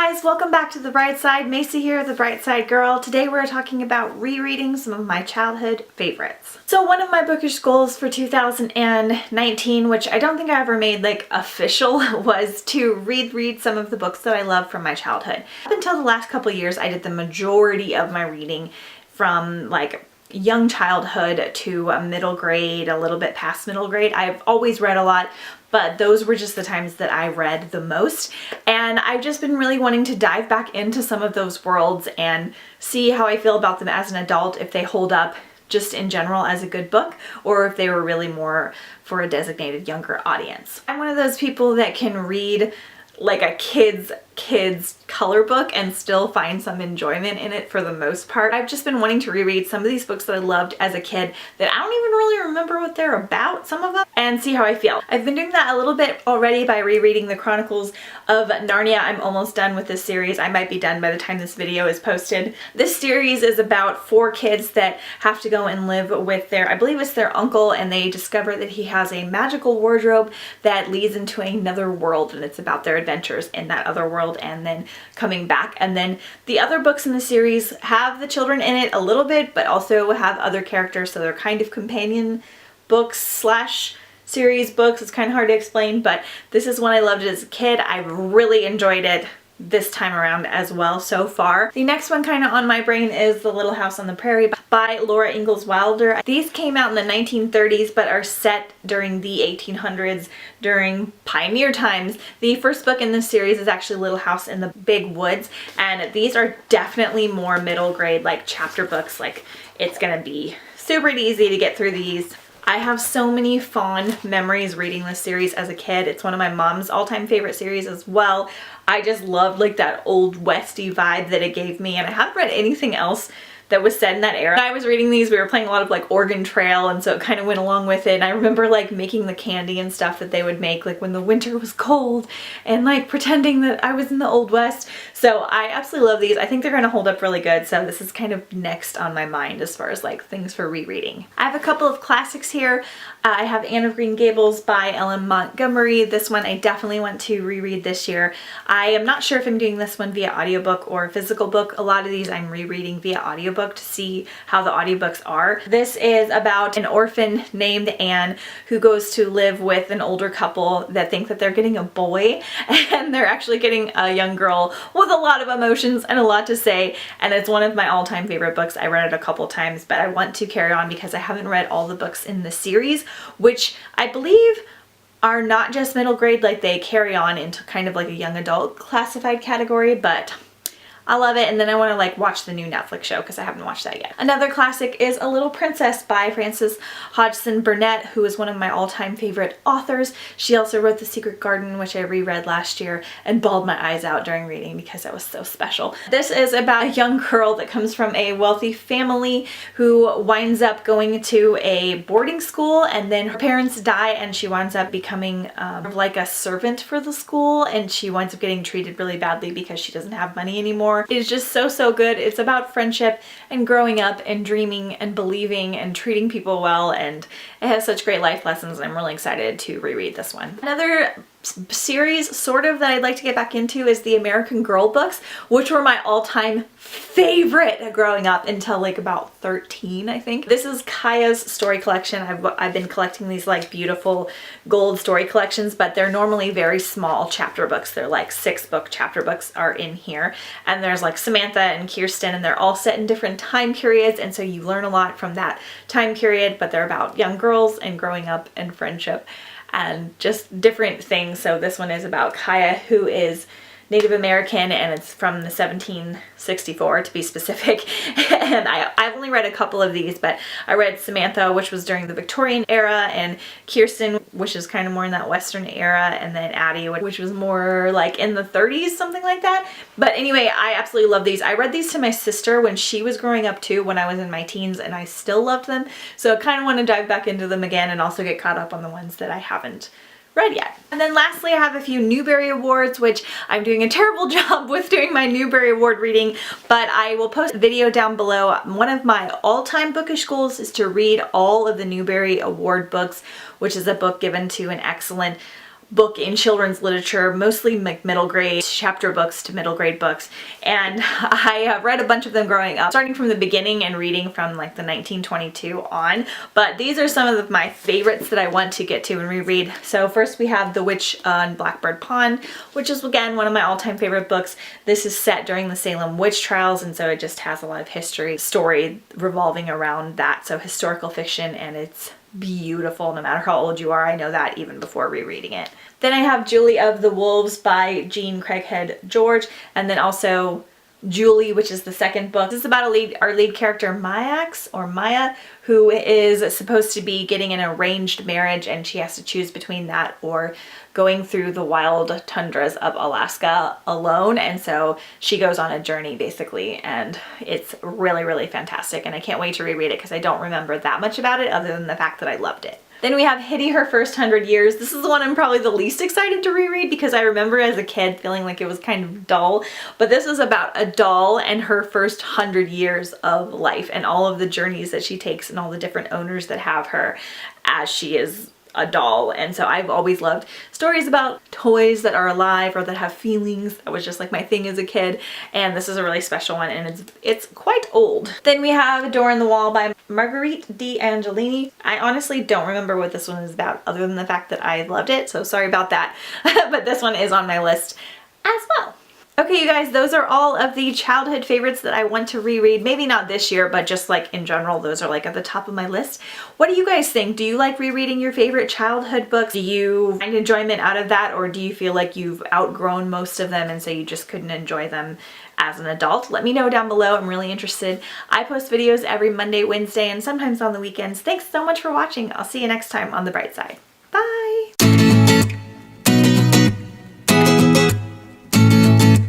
guys, welcome back to The Bright Side. Macy here, the Bright Side Girl. Today we're talking about rereading some of my childhood favorites. So one of my bookish goals for 2019, which I don't think I ever made like official, was to read some of the books that I love from my childhood. Up until the last couple years, I did the majority of my reading from like young childhood to middle grade, a little bit past middle grade. I've always read a lot, but those were just the times that I read the most. And I've just been really wanting to dive back into some of those worlds and see how I feel about them as an adult, if they hold up just in general as a good book, or if they were really more for a designated younger audience. I'm one of those people that can read like a kid's color book and still find some enjoyment in it for the most part. I've just been wanting to reread some of these books that I loved as a kid that I don't even really remember what they're about, some of them, and see how I feel. I've been doing that a little bit already by rereading the Chronicles of Narnia. I'm almost done with this series. I might be done by the time this video is posted. This series is about 4 kids that have to go and live with their, I believe it's their uncle, and they discover that he has a magical wardrobe that leads into another world, and it's about their adventures in that other world and then coming back. And then the other books in the series have the children in it a little bit, but also have other characters, so they're kind of companion books slash series books. It's kind of hard to explain, but this is one I loved as a kid. I really enjoyed it this time around as well so far. The next one kind of on my brain is The Little House on the Prairie by Laura Ingalls Wilder. These came out in the 1930s but are set during the 1800s, during pioneer times. The first book in this series is actually Little House in the Big Woods, and these are definitely more middle grade, like chapter books. Like, it's gonna be super easy to get through these. I have so many fond memories reading this series as a kid. It's one of my mom's all-time favorite series as well. I just loved like that old westy vibe that it gave me, and I haven't read anything else that was set in that era. When I was reading these, we were playing a lot of like Oregon Trail, and so it kind of went along with it. And I remember like making the candy and stuff that they would make like when the winter was cold, and like pretending that I was in the Old West. So I absolutely love these. I think they're going to hold up really good, so this is kind of next on my mind as far as like things for rereading. I have a couple of classics here. I have Anne of Green Gables by Ellen Montgomery. This one I definitely want to reread this year. I am not sure if I'm doing this one via audiobook or physical book. A lot of these I'm rereading via audiobook to see how the audiobooks are. This is about an orphan named Anne who goes to live with an older couple that think that they're getting a boy, and they're actually getting a young girl with a lot of emotions and a lot to say, and it's one of my all-time favorite books. I read it a couple times, but I want to carry on because I haven't read all the books in the series, which I believe are not just middle grade, like they carry on into kind of like a young adult classified category, but I love it. And then I want to like watch the new Netflix show because I haven't watched that yet. Another classic is A Little Princess by Frances Hodgson Burnett, who is one of my all-time favorite authors. She also wrote The Secret Garden, which I reread last year and bawled my eyes out during reading because it was so special. This is about a young girl that comes from a wealthy family who winds up going to a boarding school, and then her parents die and she winds up becoming like a servant for the school, and she winds up getting treated really badly because she doesn't have money anymore. It is just so good. It's about friendship and growing up and dreaming and believing and treating people well, and it has such great life lessons. I'm really excited to reread this one. Another series sort of that I'd like to get back into is the American Girl books, which were my all-time favorite growing up until like about 13, I think. This is Kaya's story collection. I've been collecting these like beautiful gold story collections, but they're normally very small chapter books. They're like 6-book chapter books are in here, and there's like Samantha and Kirsten, and they're all set in different time periods, and so you learn a lot from that time period, but they're about young girls and growing up and friendship and just different things. So this one is about Kaya, who is Native American, and it's from the 1764 to be specific. And I've only read a couple of these, but I read Samantha, which was during the Victorian era, and Kirsten, which is kind of more in that Western era, and then Addie, which was more like in the 30s, something like that. But anyway, I absolutely love these. I read these to my sister when she was growing up too, when I was in my teens, and I still loved them. So I kind of want to dive back into them again and also get caught up on the ones that I haven't read yet. And then lastly, I have a few Newbery Awards, which I'm doing a terrible job with doing my Newbery Award reading, but I will post a video down below. One of my all-time bookish goals is to read all of the Newbery Award books, which is a book given to an excellent book in children's literature, mostly middle grade chapter books to middle grade books, and I read a bunch of them growing up, starting from the beginning and reading from like the 1922 on, but these are some of my favorites that I want to get to and reread. So first we have The Witch on Blackbird Pond, which is again one of my all-time favorite books. This is set during the Salem witch trials, and so it just has a lot of history, story revolving around that, so historical fiction, and it's beautiful no matter how old you are. I know that even before rereading it. Then I have Julie of the Wolves by Jean Craighead George, and then also Julie, which is the second book. This is about our lead character Maya, who is supposed to be getting an arranged marriage, and she has to choose between that or going through the wild tundras of Alaska alone. And so she goes on a journey basically, and it's really, really fantastic. And I can't wait to reread it because I don't remember that much about it other than the fact that I loved it. Then we have Hitty Her First 100 Years. This is the one I'm probably the least excited to reread because I remember as a kid feeling like it was kind of dull. But this is about a doll and her first 100 years of life and all of the journeys that she takes and all the different owners that have her as she is a doll. And so I've always loved stories about toys that are alive or that have feelings. That was just like my thing as a kid, and this is a really special one, and it's quite old. Then we have A Door in the Wall by Marguerite D. Angelini. I honestly don't remember what this one is about other than the fact that I loved it, so sorry about that. But this one is on my list as well. Okay, you guys, those are all of the childhood favorites that I want to reread. Maybe not this year, but just like in general, those are like at the top of my list. What do you guys think? Do you like rereading your favorite childhood books? Do you find enjoyment out of that, or do you feel like you've outgrown most of them and so you just couldn't enjoy them as an adult? Let me know down below. I'm really interested. I post videos every Monday, Wednesday, and sometimes on the weekends. Thanks so much for watching. I'll see you next time on The Bright Side. Bye!